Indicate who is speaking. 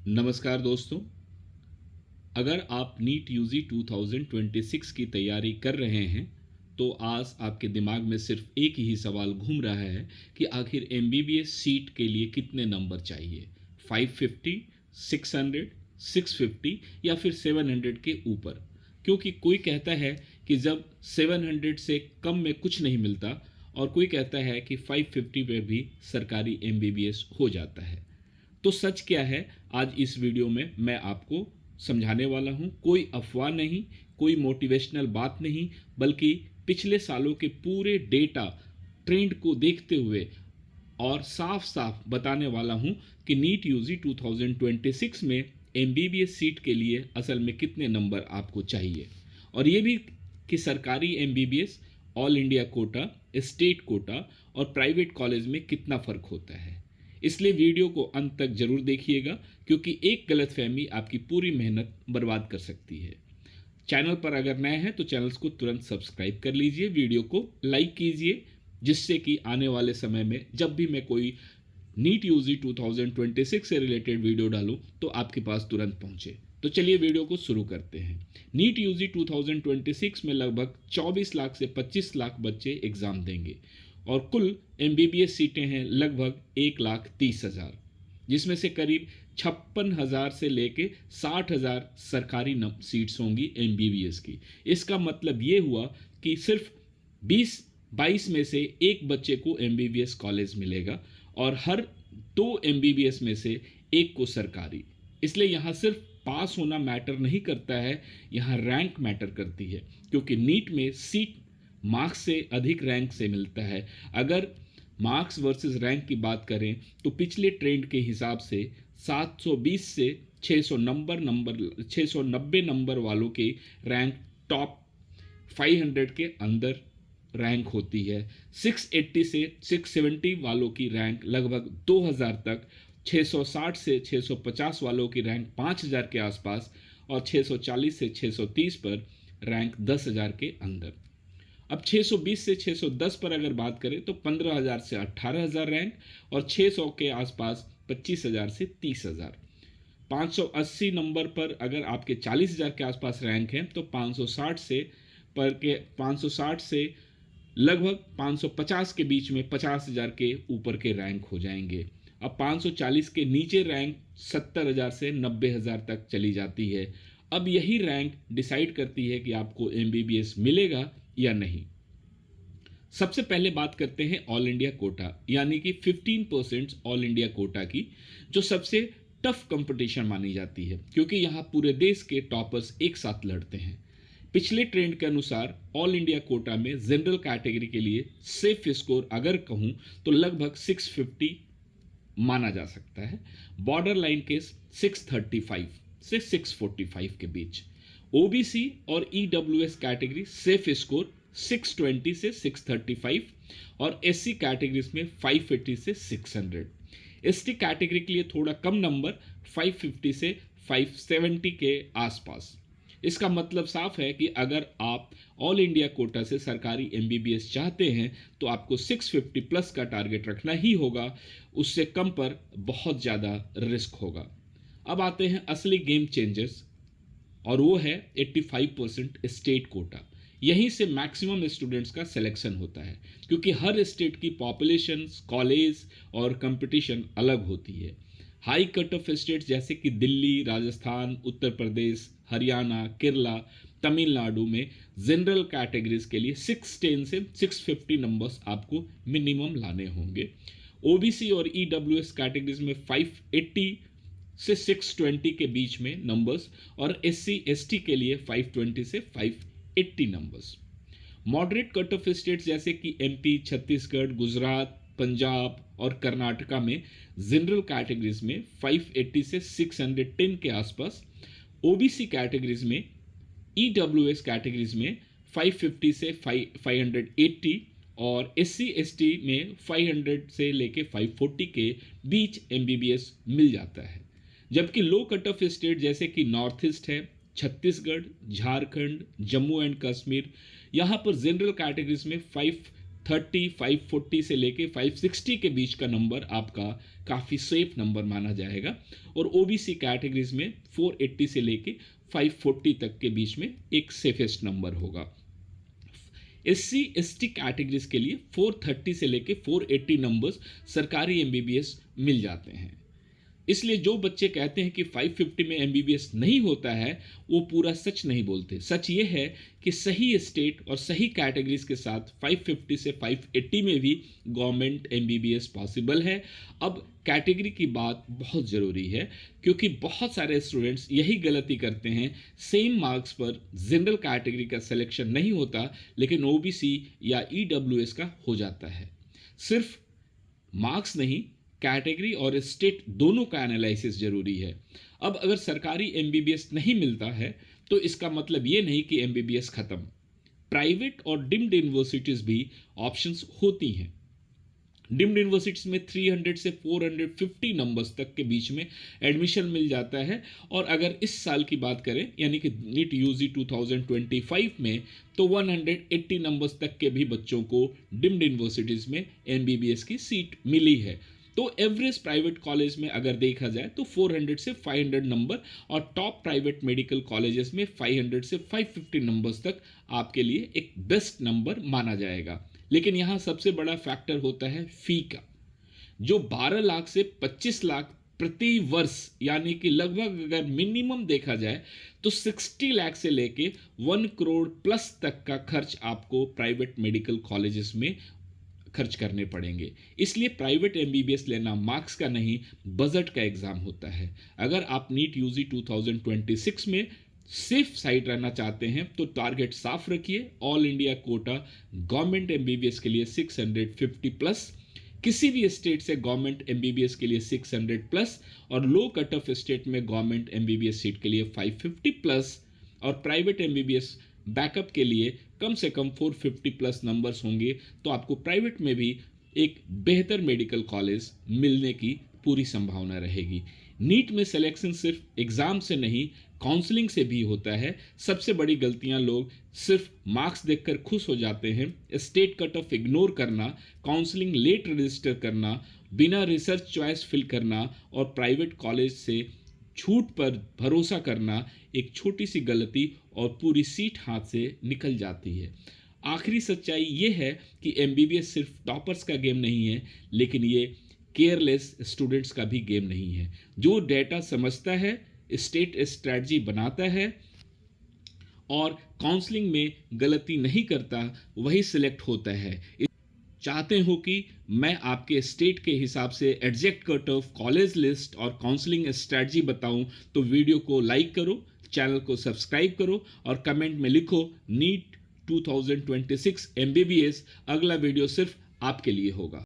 Speaker 1: नमस्कार दोस्तों। अगर आप नीट यूजी 2026 की तैयारी कर रहे हैं तो आज आपके दिमाग में सिर्फ एक ही सवाल घूम रहा है कि आखिर एमबीबीएस सीट के लिए कितने नंबर चाहिए, 550, 600, 650 या फिर 700 के ऊपर। क्योंकि कोई कहता है कि जब 700 से कम में कुछ नहीं मिलता और कोई कहता है कि 550 पे भी सरकारी एमबीबीएस हो जाता है। तो सच क्या है, आज इस वीडियो में मैं आपको समझाने वाला हूं। कोई अफवाह नहीं, कोई मोटिवेशनल बात नहीं, बल्कि पिछले सालों के पूरे डेटा ट्रेंड को देखते हुए और साफ साफ बताने वाला हूं कि नीट यूजी 2026 में एमबीबीएस सीट के लिए असल में कितने नंबर आपको चाहिए, और ये भी कि सरकारी MBBS, all India quota, state quota और प्राइवेट कॉलेज में कितना फ़र्क होता है। इसलिए वीडियो को अंत तक जरूर देखिएगा, क्योंकि एक गलतफहमी आपकी पूरी मेहनत बर्बाद कर सकती है। चैनल पर अगर नए हैं तो चैनल को तुरंत सब्सक्राइब कर लीजिए, वीडियो को लाइक कीजिए, जिससे कि आने वाले समय में जब भी मैं कोई नीट यूजी 2026 से रिलेटेड वीडियो डालूं तो आपके पास तुरंत पहुंचे। तो चलिए वीडियो को शुरू करते हैं। नीट यूजी 2026 में लगभग 24 लाख से 25 लाख बच्चे एग्जाम देंगे और कुल एमबीबीएस सीटें हैं लगभग 1,30,000, जिसमें से करीब 56,000 से लेके 60,000 सरकारी सीट्स होंगी एमबीबीएस की। इसका मतलब ये हुआ कि सिर्फ 22 में से एक बच्चे को एमबीबीएस कॉलेज मिलेगा और हर 2 एमबीबीएस में से एक को सरकारी। इसलिए यहाँ सिर्फ पास होना मैटर नहीं करता है, यहाँ रैंक मैटर करती है, क्योंकि नीट में सीट मार्क्स से अधिक रैंक से मिलता है। अगर मार्क्स वर्सेस रैंक की बात करें तो पिछले ट्रेंड के हिसाब से 720 से 690 नंबर वालों की रैंक टॉप 500 के अंदर रैंक होती है। 680 से 670 वालों की रैंक लगभग 2000 तक, 660 से 650 वालों की रैंक 5000 के आसपास और 640 से 630 पर रैंक 10,000 के अंदर। अब 620 से 610 पर अगर बात करें तो 15,000 से 18,000 रैंक और 600 के आसपास 25,000 से 30,000। 580 नंबर पर अगर आपके 40,000 के आसपास रैंक है तो 560 से लगभग 550 के बीच में 50,000 के ऊपर के रैंक हो जाएंगे। अब 540 के नीचे रैंक 70,000 से 90,000 तक चली जाती है। अब यही रैंक डिसाइड करती है कि आपको एमबीबीएस मिलेगा या नहीं। सबसे पहले बात करते हैं ऑल इंडिया कोटा, यानी कि 15% ऑल इंडिया कोटा की, जो सबसे टफ कंपटीशन मानी जाती है, क्योंकि यहां पूरे देश के टॉपर्स एक साथ लड़ते हैं। पिछले ट्रेंड के अनुसार ऑल इंडिया कोटा में जनरल कैटेगरी के लिए सेफ स्कोर अगर कहूं तो लगभग 650 माना जा सकता है। बॉर्डर लाइन के 635 से 645 के बीच। ओबीसी और ईडब्ल्यूएस कैटेगरी सेफ स्कोर 620 से 635 और एससी कैटेगरीज में 580 से 600। एसटी कैटेगरी के लिए थोड़ा कम नंबर, 550 से 570 के आसपास। इसका मतलब साफ है कि अगर आप ऑल इंडिया कोटा से सरकारी एमबीबीएस चाहते हैं तो आपको 650 प्लस का टारगेट रखना ही होगा, उससे कम पर बहुत ज़्यादा रिस्क होगा। अब आते हैं असली गेम चेंजर्स, और वो है 85% स्टेट कोटा। यहीं से मैक्सिमम स्टूडेंट्स का सिलेक्शन होता है, क्योंकि हर स्टेट की पॉपुलेशन, कॉलेज और कंपटीशन अलग होती है। हाई कट ऑफ स्टेट्स जैसे कि दिल्ली, राजस्थान, उत्तर प्रदेश, हरियाणा, केरला, तमिलनाडु में जनरल कैटेगरीज के लिए 610 से 650 नंबर्स आपको मिनिमम लाने होंगे। ओबीसी और ईडब्ल्यूएस कैटेगरीज में 580 से 620 के बीच में नंबर्स और एससी एसटी के लिए 520 से 580 numbers. Moderate cut off states जैसे कि एमपी, छत्तीसगढ़, गुजरात, पंजाब और कर्नाटका में जनरल कैटेगरीज में 580 से 610 के आसपास, ओबीसी कैटेगरीज में, ईडब्ल्यूएस कैटेगरीज में 550 से 580 और एससी एसटी में 500 से लेके 540 के बीच एमबीबीएस मिल जाता है। जबकि लो कट ऑफ स्टेट जैसे कि नॉर्थ ईस्ट है, छत्तीसगढ़, झारखंड, जम्मू एंड कश्मीर, यहाँ पर जनरल कैटेगरीज में 530, 540 से लेके 560 के बीच का नंबर आपका काफ़ी सेफ नंबर माना जाएगा। और ओबीसी कैटेगरीज में 480 से लेके 540 तक के बीच में एक सेफेस्ट नंबर होगा। एससी एसटी कैटेगरीज के लिए 430 से लेके 480 नंबर्स सरकारी एमबीबीएस मिल जाते हैं। इसलिए जो बच्चे कहते हैं कि 550 में एमबीबीएस नहीं होता है, वो पूरा सच नहीं बोलते। सच ये है कि सही स्टेट और सही कैटेगरीज के साथ 550 से 580 में भी गवर्नमेंट एमबीबीएस पॉसिबल है। अब कैटेगरी की बात बहुत ज़रूरी है, क्योंकि बहुत सारे स्टूडेंट्स यही गलती करते हैं, सेम मार्क्स पर जनरल कैटेगरी का सिलेक्शन नहीं होता लेकिन ओबीसी या ईडब्ल्यूएस का हो जाता है। सिर्फ मार्क्स नहीं, कैटेगरी और स्टेट दोनों का एनालिसिस जरूरी है। अब अगर सरकारी एमबीबीएस नहीं मिलता है तो इसका मतलब ये नहीं कि एमबीबीएस खत्म। प्राइवेट और डिम्ड यूनिवर्सिटीज भी ऑप्शंस होती हैं। डिम्ड यूनिवर्सिटीज में 300 से 450 नंबर्स तक के बीच में एडमिशन मिल जाता है। और अगर इस साल की बात करें यानी कि नीट यूजी 2025 में, तो 180 नंबर्स तक के भी बच्चों को डिम्ड यूनिवर्सिटीज में एमबीबीएस की सीट मिली है। तो एवरेज प्राइवेट कॉलेज में अगर देखा जाए तो 400 से 500 नंबर, और टॉप प्राइवेट मेडिकल कॉलेजेस में 500 से 550 नंबर्स तक आपके लिए एक बेस्ट नंबर माना जाएगा। लेकिन यहाँ सबसे बड़ा फैक्टर होता है फी का, जो 12 लाख से 25 लाख प्रति वर्ष, यानी कि लगभग अगर मिनिमम देखा जाए तो 60 लाख से लेके 1 करोड़ प्लस तक का खर्च आपको प्राइवेट मेडिकल कॉलेजेस में खर्च करने पड़ेंगे। इसलिए प्राइवेट एमबीबीएस लेना मार्क्स का नहीं, बजट का एग्जाम होता है। अगर आप नीट यूजी 2026 में सेफ साइड रहना चाहते हैं तो टारगेट साफ रखिए। All India quota government MBBS के लिए 650 प्लस, किसी भी स्टेट से गवर्नमेंट एमबीबीएस के लिए 600 प्लस, और लो कट ऑफ स्टेट में गवर्नमेंट एमबीबीएस सीट के लिए 550 प्लस, और प्राइवेट एमबीबीएस बैकअप के लिए कम से कम 450 प्लस नंबर्स होंगे तो आपको प्राइवेट में भी एक बेहतर मेडिकल कॉलेज मिलने की पूरी संभावना रहेगी। नीट में सिलेक्शन सिर्फ एग्जाम से नहीं, काउंसलिंग से भी होता है। सबसे बड़ी गलतियां लोग सिर्फ मार्क्स देखकर खुश हो जाते हैं। स्टेट कट ऑफ इग्नोर करना, काउंसलिंग लेट रजिस्टर करना, बिना रिसर्च चॉइस फिल करना और प्राइवेट कॉलेज से छूट पर भरोसा करना एक छोटी सी गलती और पूरी सीट हाथ से निकल जाती है। आखिरी सच्चाई ये है कि एमबीबीएस सिर्फ टॉपर्स का गेम नहीं है, लेकिन ये केयरलेस स्टूडेंट्स का भी गेम नहीं है। जो डेटा समझता है, स्टेट स्ट्रैटेजी बनाता है और काउंसलिंग में गलती नहीं करता, वही सिलेक्ट होता है। चाहते हो कि मैं आपके स्टेट के हिसाब से exact cut off college list और काउंसलिंग स्ट्रैटेजी बताऊं तो वीडियो को लाइक करो, चैनल को सब्सक्राइब करो और कमेंट में लिखो नीट 2026 एमबीबीएस। अगला वीडियो सिर्फ आपके लिए होगा।